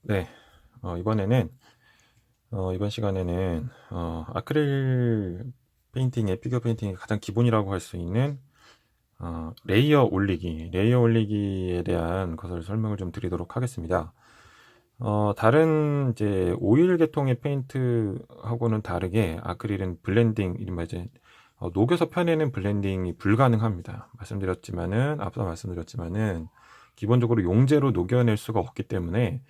네. 이번에는, 이번 시간에는, 아크릴 페인팅의, 피겨 페인팅의 가장 기본이라고 할 수 있는, 레이어 올리기에 대한 것을 설명을 좀 드리도록 하겠습니다. 다른 이제 오일 계통의 페인트하고는 다르게 아크릴은 블렌딩, 이른바 이제 녹여서 펴내는 블렌딩이 불가능합니다. 앞서 말씀드렸지만은 기본적으로 용제로 녹여낼 수가 없기 때문에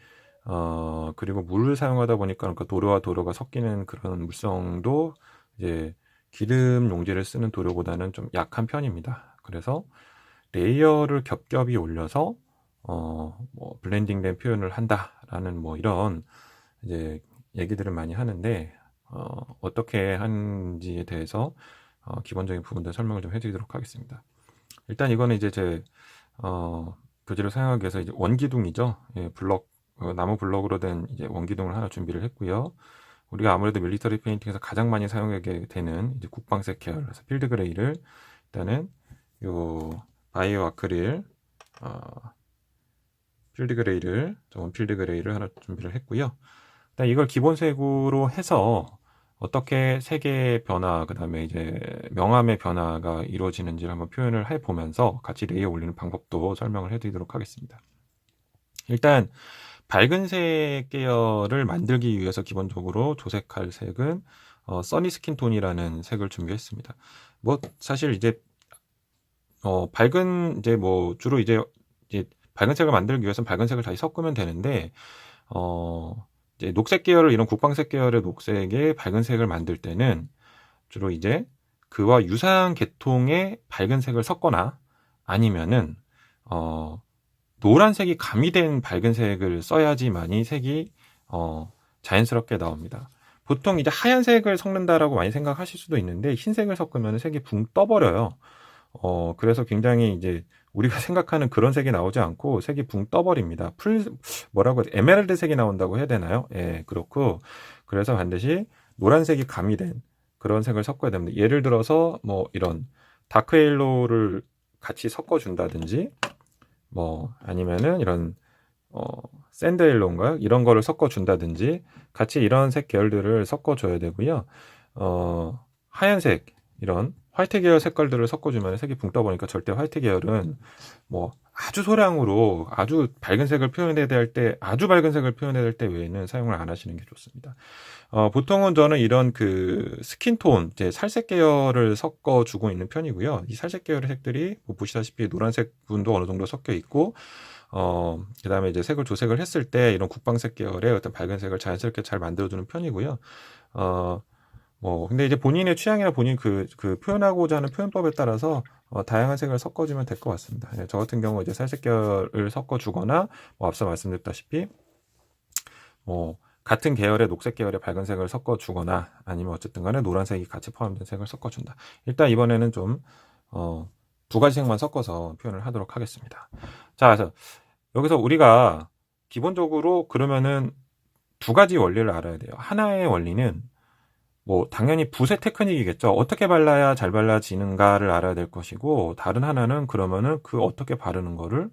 그리고 물을 사용하다 보니까 그러니까 도료와 도료가 섞이는 그런 물성도 이제 기름 용제를 쓰는 도료보다는 좀 약한 편입니다. 그래서 레이어를 겹겹이 올려서 뭐 블렌딩된 표현을 한다라는 뭐 이런 이제 얘기들을 많이 하는데 어떻게 하는지에 대해서 기본적인 부분들 설명을 좀 해드리도록 하겠습니다. 일단 이거는 이제 제 교재를 사용하기 위해서 이제 원기둥이죠. 예, 나무 블럭으로 된 이제 원기둥을 하나 준비를 했고요. 우리가 아무래도 밀리터리 페인팅에서 가장 많이 사용하게 되는 이제 국방색 계열, 그래서 필드 그레이를 일단은 요 바이오 아크릴 원필드 그레이를 하나 준비를 했고요. 일단 이걸 기본색으로 해서 어떻게 색의 변화, 그 다음에 이제 명암의 변화가 이루어지는지를 한번 표현을 해보면서 같이 레이어 올리는 방법도 설명을 해드리도록 하겠습니다. 일단 밝은색 계열을 만들기 위해서 기본적으로 조색할 색은 써니 스킨톤이라는 색을 준비했습니다. 뭐 사실 이제 밝은 이제 뭐 주로 이제 밝은색을 만들기 위해서는 밝은색을 다시 섞으면 되는데 이제 녹색 계열을 이런 국방색 계열의 녹색의 밝은색을 만들 때는 주로 이제 그와 유사한 계통의 밝은색을 섞거나 아니면은 노란색이 가미된 밝은색을 써야지만이 색이 자연스럽게 나옵니다. 보통 이제 하얀색을 섞는다라고 많이 생각하실 수도 있는데 흰색을 섞으면 색이 붕 떠버려요. 그래서 굉장히 이제 우리가 생각하는 그런 색이 나오지 않고 색이 붕 떠버립니다. 에메랄드 색이 나온다고 해야 되나요? 예, 그렇고 그래서 반드시 노란색이 가미된 그런 색을 섞어야 됩니다. 예를 들어서 뭐 이런 다크 옐로우를 같이 섞어준다든지 뭐 아니면은 이런 샌드 옐로우인가요? 이런 거를 섞어준다든지 같이 이런 색 계열들을 섞어줘야 되고요. 하얀색 이런 화이트 계열 색깔들을 섞어주면 색이 붕 떠보니까 절대 화이트 계열은 뭐 아주 소량으로 아주 밝은 색을 표현해야 될 때 아주 밝은 색을 표현해야 될 때 외에는 사용을 안 하시는 게 좋습니다. 보통은 저는 이런 그 스킨톤, 이제 살색 계열을 섞어주고 있는 편이고요. 이 살색 계열의 색들이 뭐 보시다시피 노란색 부분도 어느 정도 섞여 있고, 그 다음에 이제 색을 조색을 했을 때 이런 국방색 계열의 어떤 밝은 색을 자연스럽게 잘 만들어주는 편이고요. 근데 이제 본인의 취향이나 본인 그 표현하고자 하는 표현법에 따라서 다양한 색을 섞어주면 될 것 같습니다. 예, 저 같은 경우 이제 살색 계열을 섞어주거나, 앞서 말씀드렸다시피, 같은 계열의 녹색 계열의 밝은 색을 섞어주거나, 아니면 어쨌든 간에 노란색이 같이 포함된 색을 섞어준다. 일단 이번에는 좀, 두 가지 색만 섞어서 표현을 하도록 하겠습니다. 자, 그래서 여기서 우리가 기본적으로 그러면은 두 가지 원리를 알아야 돼요. 하나의 원리는 뭐 당연히 붓의 테크닉이겠죠. 어떻게 발라야 잘 발라지는가를 알아야 될 것이고, 다른 하나는 그러면은 그 어떻게 바르는 거를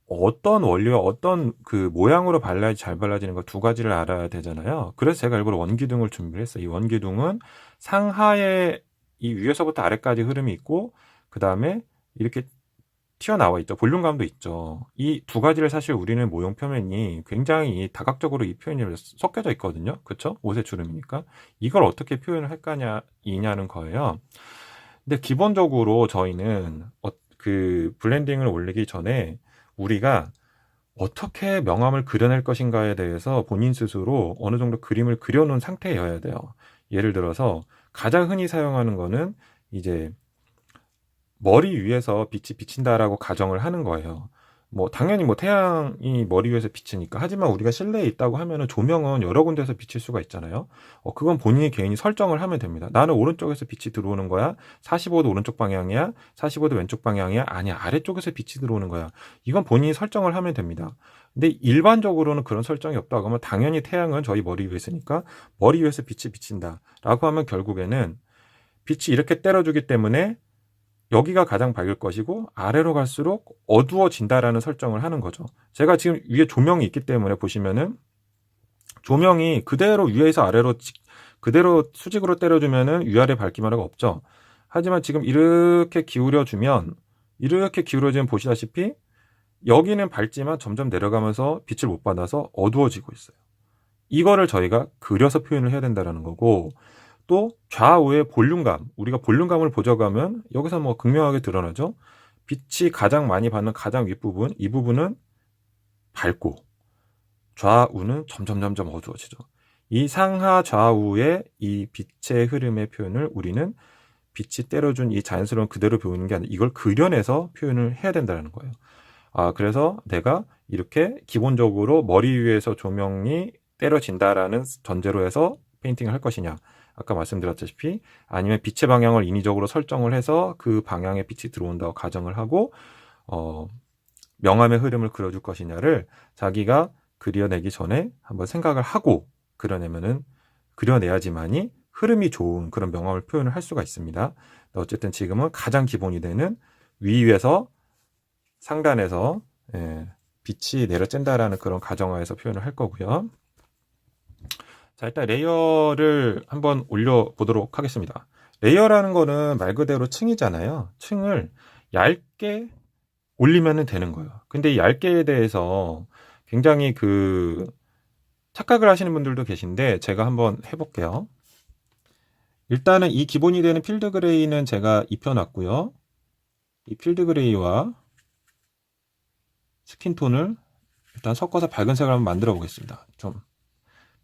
어떤 원리와 어떤 그 모양으로 발라야지 잘 발라지는 거 두 가지를 알아야 되잖아요. 그래서 제가 일부러 원기둥을 준비를 했어요. 이 원기둥은 상하에 이 위에서부터 아래까지 흐름이 있고, 그 다음에 이렇게 튀어나와 있죠. 볼륨감도 있죠. 이 두 가지를 사실 우리는 모형 표면이 굉장히 다각적으로 이 표현이 섞여져 있거든요. 그쵸? 옷의 주름이니까. 이걸 어떻게 표현을 이냐는 거예요. 근데 기본적으로 저희는 그 블렌딩을 올리기 전에 우리가 어떻게 명암을 그려낼 것인가에 대해서 본인 스스로 어느 정도 그림을 그려놓은 상태여야 돼요. 예를 들어서 가장 흔히 사용하는 거는 이제 머리 위에서 빛이 비친다라고 가정을 하는 거예요. 뭐 당연히 뭐 태양이 머리 위에서 비치니까. 하지만 우리가 실내에 있다고 하면은 조명은 여러 군데서 비칠 수가 있잖아요. 그건 본인이 개인이 설정을 하면 됩니다. 나는 오른쪽에서 빛이 들어오는 거야. 45도 오른쪽 방향이야. 45도 왼쪽 방향이야. 아니야, 아래쪽에서 빛이 들어오는 거야. 이건 본인이 설정을 하면 됩니다. 근데 일반적으로는 그런 설정이 없다고 하면 당연히 태양은 저희 머리 위에 있으니까 머리 위에서 빛이 비친다라고 하면 결국에는 빛이 이렇게 때려주기 때문에 여기가 가장 밝을 것이고 아래로 갈수록 어두워진다라는 설정을 하는 거죠. 제가 지금 위에 조명이 있기 때문에 보시면은 조명이 그대로 위에서 아래로 그대로 수직으로 때려주면은 위아래 밝기만 하고 없죠. 하지만 지금 이렇게 기울여주면 보시다시피 여기는 밝지만 점점 내려가면서 빛을 못 받아서 어두워지고 있어요. 이거를 저희가 그려서 표현을 해야 된다는 거고, 또 좌우의 볼륨감, 우리가 볼륨감을 보정하면 여기서 뭐 극명하게 드러나죠. 빛이 가장 많이 받는 가장 윗부분, 이 부분은 밝고 좌우는 점점 어두워지죠. 이 상하 좌우의 이 빛의 흐름의 표현을 우리는 빛이 때려준 이 자연스러운 그대로 보이는 게 아니라 이걸 그려내서 표현을 해야 된다는 거예요. 그래서 내가 이렇게 기본적으로 머리 위에서 조명이 때려진다라는 전제로 해서 페인팅을 할 것이냐, 아까 말씀드렸다시피 아니면 빛의 방향을 인위적으로 설정을 해서 그 방향에 빛이 들어온다고 가정을 하고 명암의 흐름을 그려줄 것이냐를 자기가 그려내기 전에 한번 생각을 하고 그려내야지만이 흐름이 좋은 그런 명암을 표현을 할 수가 있습니다. 어쨌든 지금은 가장 기본이 되는 위에서 상단에서 빛이 내려쬐다라는 그런 가정하에서 표현을 할 거고요. 자, 일단 레이어를 한번 올려보도록 하겠습니다. 레이어라는 거는 말 그대로 층이잖아요. 층을 얇게 올리면 되는 거예요. 근데 이 얇게에 대해서 굉장히 착각을 하시는 분들도 계신데 제가 한번 해볼게요. 일단은 이 기본이 되는 필드 그레이는 제가 입혀놨고요. 이 필드 그레이와 스킨톤을 일단 섞어서 밝은 색을 한번 만들어 보겠습니다. 좀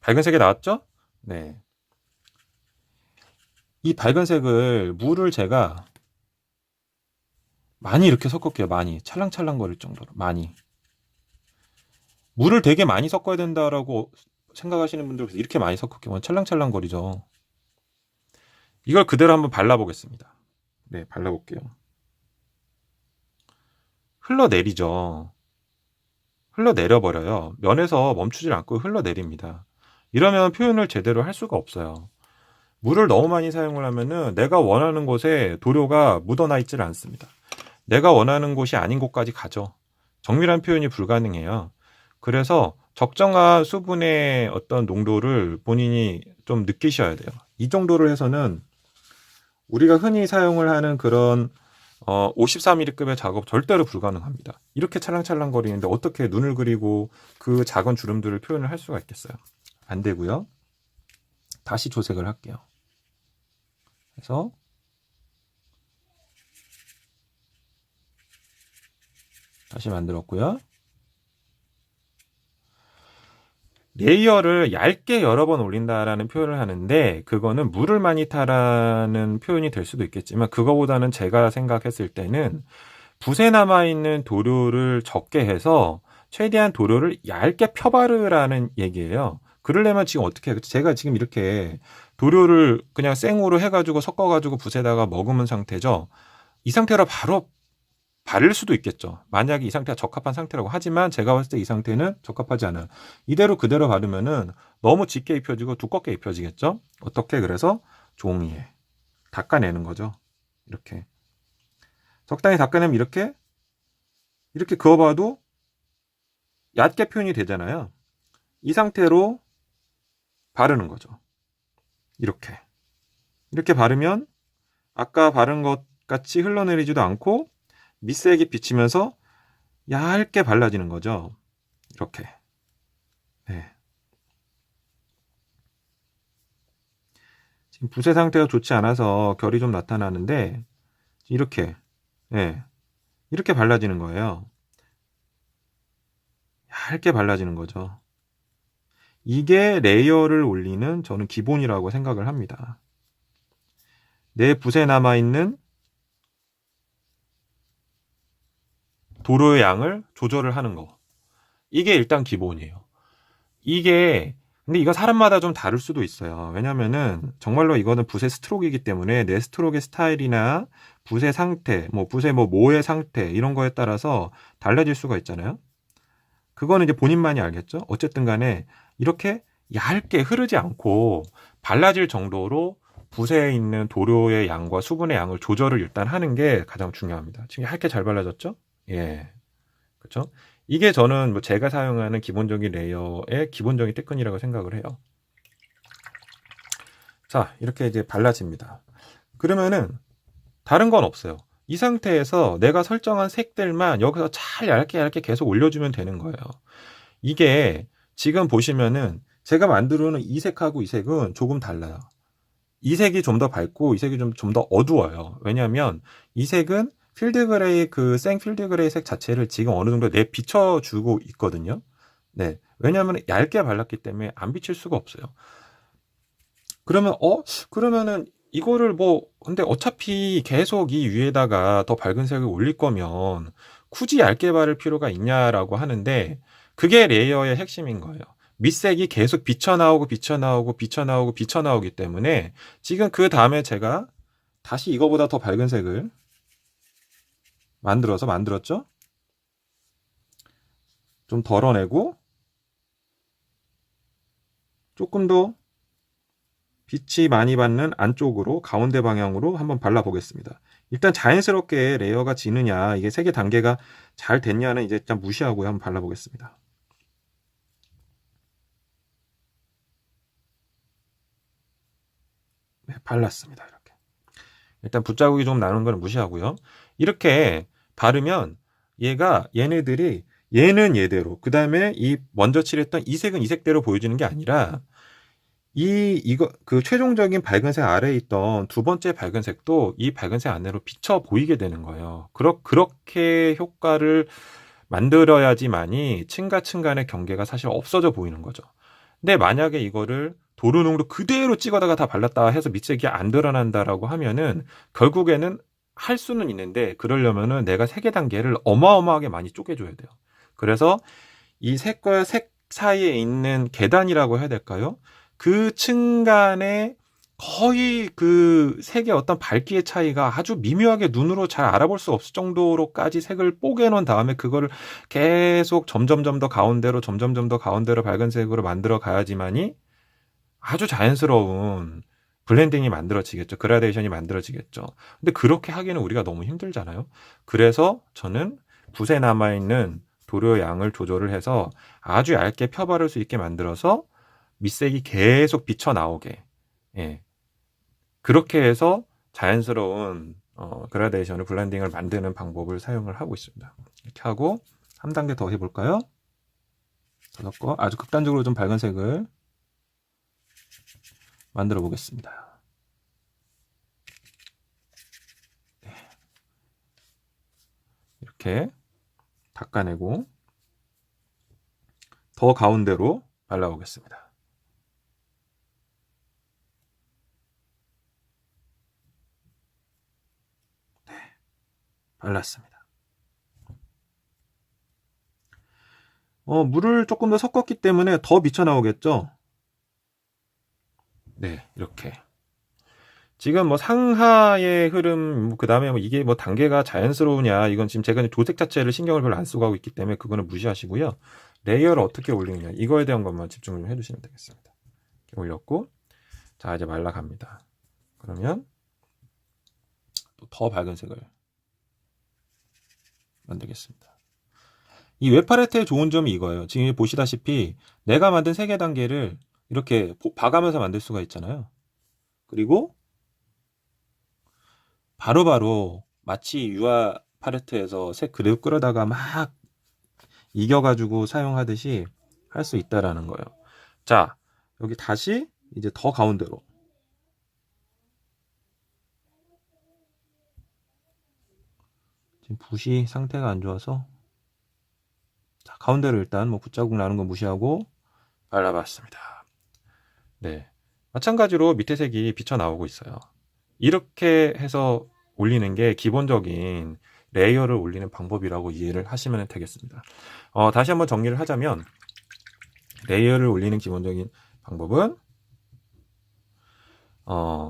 밝은 색이 나왔죠? 네. 이 밝은 색을 물을 제가 많이 이렇게 섞을게요. 많이 찰랑찰랑 거릴 정도로 많이. 물을 되게 많이 섞어야 된다라고 생각하시는 분들 이렇게 많이 섞을게요. 찰랑찰랑 거리죠. 이걸 그대로 한번 발라보겠습니다. 네, 발라볼게요. 흘러내리죠. 흘러내려버려요. 면에서 멈추질 않고 흘러내립니다. 이러면 표현을 제대로 할 수가 없어요. 물을 너무 많이 사용을 하면은 내가 원하는 곳에 도료가 묻어나 있질 않습니다. 내가 원하는 곳이 아닌 곳까지 가죠. 정밀한 표현이 불가능해요. 그래서 적정한 수분의 어떤 농도를 본인이 좀 느끼셔야 돼요. 이 정도를 해서는 우리가 흔히 사용을 하는 그런 54mm급의 작업 절대로 불가능합니다. 이렇게 찰랑찰랑 거리는데 어떻게 눈을 그리고 그 작은 주름들을 표현을 할 수가 있겠어요? 안 되고요. 다시 조색을 할게요. 그래서 다시 만들었고요. 레이어를 얇게 여러 번 올린다라는 표현을 하는데 그거는 물을 많이 타라는 표현이 될 수도 있겠지만 그거보다는 제가 생각했을 때는 붓에 남아있는 도료를 적게 해서 최대한 도료를 얇게 펴바르라는 얘기예요. 그러려면 지금 어떻게 해요? 제가 지금 이렇게 도료를 그냥 생으로 해가지고 섞어가지고 붓에다가 머금은 상태죠. 이 상태로 바로 바를 수도 있겠죠. 만약에 이 상태가 적합한 상태라고. 하지만 제가 봤을 때 이 상태는 적합하지 않아요. 이대로 그대로 바르면은 너무 짙게 입혀지고 두껍게 입혀지겠죠. 어떻게? 그래서 종이에 닦아내는 거죠. 이렇게 적당히 닦아내면 이렇게 그어봐도 얕게 표현이 되잖아요. 이 상태로 바르는 거죠. 이렇게 바르면 아까 바른 것 같이 흘러내리지도 않고 밑색이 비치면서 얇게 발라지는 거죠. 이렇게. 네. 지금 붓의 상태가 좋지 않아서 결이 좀 나타나는데 이렇게, 네. 이렇게 발라지는 거예요. 얇게 발라지는 거죠. 이게 레이어를 올리는 저는 기본이라고 생각을 합니다. 내 붓에 남아있는 도료의 양을 조절을 하는 거. 이게 일단 기본이에요. 근데 이거 사람마다 좀 다를 수도 있어요. 왜냐면은 정말로 이거는 붓의 스트로크이기 때문에 내 스트로크의 스타일이나 붓의 상태, 붓의 모의 상태 이런 거에 따라서 달라질 수가 있잖아요. 그거는 이제 본인만이 알겠죠. 어쨌든 간에 이렇게 얇게 흐르지 않고 발라질 정도로 붓에 있는 도료의 양과 수분의 양을 조절을 일단 하는 게 가장 중요합니다. 지금 얇게 잘 발라졌죠? 예. 그렇죠? 이게 저는 뭐 제가 사용하는 기본적인 레이어의 기본적인 테크닉이라고 생각을 해요. 자, 이렇게 이제 발라집니다. 그러면은 다른 건 없어요. 이 상태에서 내가 설정한 색들만 여기서 잘 얇게 계속 올려주면 되는 거예요. 이게 지금 보시면은 제가 만들어놓은 이 색하고 이 색은 조금 달라요. 이 색이 좀 더 밝고 이 색이 좀 더 어두워요. 왜냐하면 이 색은 필드 그레이 생 필드 그레이 색 자체를 지금 어느 정도 내 비춰주고 있거든요. 네. 왜냐하면 얇게 발랐기 때문에 안 비칠 수가 없어요. 그러면은 이거를 뭐 근데 어차피 계속 이 위에다가 더 밝은 색을 올릴 거면 굳이 얇게 바를 필요가 있냐라고 하는데 그게 레이어의 핵심인 거예요. 밑색이 계속 비쳐나오기 때문에 지금 그 다음에 제가 다시 이거보다 더 밝은 색을 만들었죠? 좀 덜어내고 조금 더 빛이 많이 받는 안쪽으로 가운데 방향으로 한번 발라보겠습니다. 일단 자연스럽게 레이어가 지느냐 이게 색의 단계가 잘 됐냐는 이제 일단 무시하고 한번 발라보겠습니다. 네, 발랐습니다. 이렇게 일단 붓자국이 좀 나는 건 무시하고요. 이렇게 바르면 얘네들이 얘는 얘대로 그 다음에 이 먼저 칠했던 이 색은 이 색대로 보여지는 게 아니라 그 최종적인 밝은색 아래에 있던 두 번째 밝은색도 이 밝은색 안으로 비쳐 보이게 되는 거예요. 그렇게 효과를 만들어야지만이 층과 간의 경계가 사실 없어져 보이는 거죠. 근데 만약에 이거를 도료농으로 그대로 찍어다가 다 발랐다 해서 밑색이 안 드러난다라고 하면은 결국에는 할 수는 있는데 그러려면은 내가 색의 단계를 어마어마하게 많이 쪼개줘야 돼요. 그래서 이 색과 색 사이에 있는 계단이라고 해야 될까요? 그 층간에 거의 그 색의 어떤 밝기의 차이가 아주 미묘하게 눈으로 잘 알아볼 수 없을 정도로까지 색을 뽀개 놓은 다음에 그거를 계속 점점 더 가운데로 밝은 색으로 만들어 가야지만이 아주 자연스러운 블렌딩이 만들어지겠죠. 그라데이션이 만들어지겠죠. 근데 그렇게 하기는 우리가 너무 힘들잖아요. 그래서 저는 붓에 남아있는 도료 양을 조절을 해서 아주 얇게 펴바를 수 있게 만들어서 밑색이 계속 비쳐 나오게, 예, 그렇게 해서 자연스러운 그라데이션을 블렌딩을 만드는 방법을 사용을 하고 있습니다. 이렇게 하고 한 단계 더 해볼까요? 더 아주 극단적으로 좀 밝은 색을 만들어 보겠습니다. 네. 이렇게 닦아내고 더 가운데로 발라보겠습니다. 발랐습니다. 물을 조금 더 섞었기 때문에 더 비쳐 나오겠죠? 네, 이렇게. 지금 뭐 상하의 흐름, 그 다음에 뭐 이게 뭐 단계가 자연스러우냐, 이건 지금 제가 도색 자체를 신경을 별로 안 쓰고 하고 있기 때문에 그거는 무시하시고요. 레이어를 어떻게 올리느냐, 이거에 대한 것만 집중을 해주시면 되겠습니다. 이렇게 올렸고, 자, 이제 말라갑니다. 그러면 또 더 밝은 색을 만들겠습니다. 이 웹팔레트의 좋은 점이 이거예요. 지금 보시다시피 내가 만든 색의 단계를 이렇게 봐가면서 만들 수가 있잖아요. 그리고 바로바로 마치 유화 팔레트에서 색 그대로 끌어다가 막 이겨가지고 사용하듯이 할 수 있다라는 거예요. 자, 여기 다시 이제 더 가운데로. 지금 붓이 상태가 안 좋아서 자, 가운데로 일단 뭐 붓자국 나는 거 무시하고 발라봤습니다. 네, 마찬가지로 밑에 색이 비쳐 나오고 있어요. 이렇게 해서 올리는 게 기본적인 레이어를 올리는 방법이라고 이해를 하시면 되겠습니다. 다시 한번 정리를 하자면 레이어를 올리는 기본적인 방법은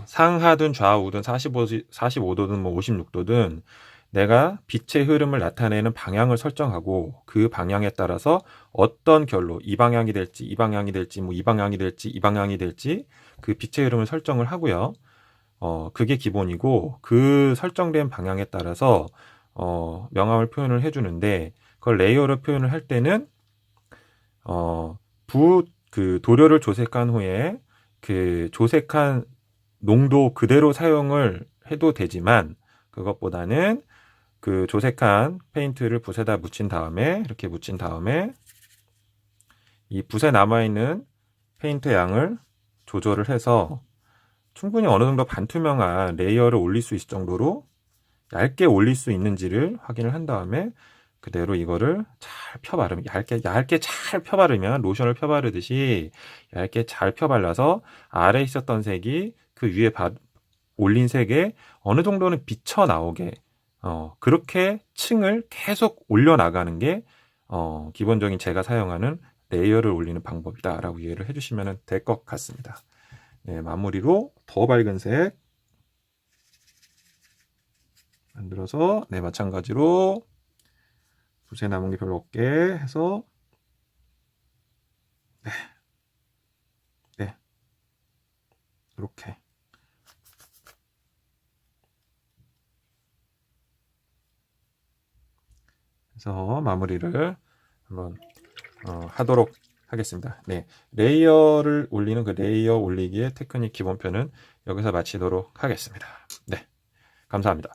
상하든 좌우든 45도든 뭐 56도든 내가 빛의 흐름을 나타내는 방향을 설정하고 그 방향에 따라서 어떤 결로 이 방향이 될지 이 방향이 될지 뭐 이 방향이 될지 이 방향이 될지 그 빛의 흐름을 설정을 하고요. 그게 기본이고 그 설정된 방향에 따라서 명암을 표현을 해주는데 그걸 레이어로 표현을 할 때는 그 도료를 조색한 후에 그 조색한 농도 그대로 사용을 해도 되지만 그것보다는 그 조색한 페인트를 붓에다 묻힌 다음에 이렇게 묻힌 다음에 이 붓에 남아있는 페인트 양을 조절을 해서 충분히 어느 정도 반투명한 레이어를 올릴 수 있을 정도로 얇게 올릴 수 있는지를 확인을 한 다음에 그대로 이거를 잘 펴바르면 얇게 잘 펴바르면 로션을 펴바르듯이 얇게 잘 펴발라서 아래에 있었던 색이 그 위에 올린 색에 어느 정도는 비쳐 나오게 그렇게 층을 계속 올려 나가는 게 기본적인 제가 사용하는 레이어를 올리는 방법이다라고 이해를 해주시면 될 것 같습니다. 네, 마무리로 더 밝은 색 만들어서 네, 마찬가지로 붓에 남은 게 별로 없게 해서 네, 이렇게 해서 마무리를 한번 하도록 하겠습니다. 네, 레이어를 올리는 그 레이어 올리기의 테크닉 기본편은 여기서 마치도록 하겠습니다. 네, 감사합니다.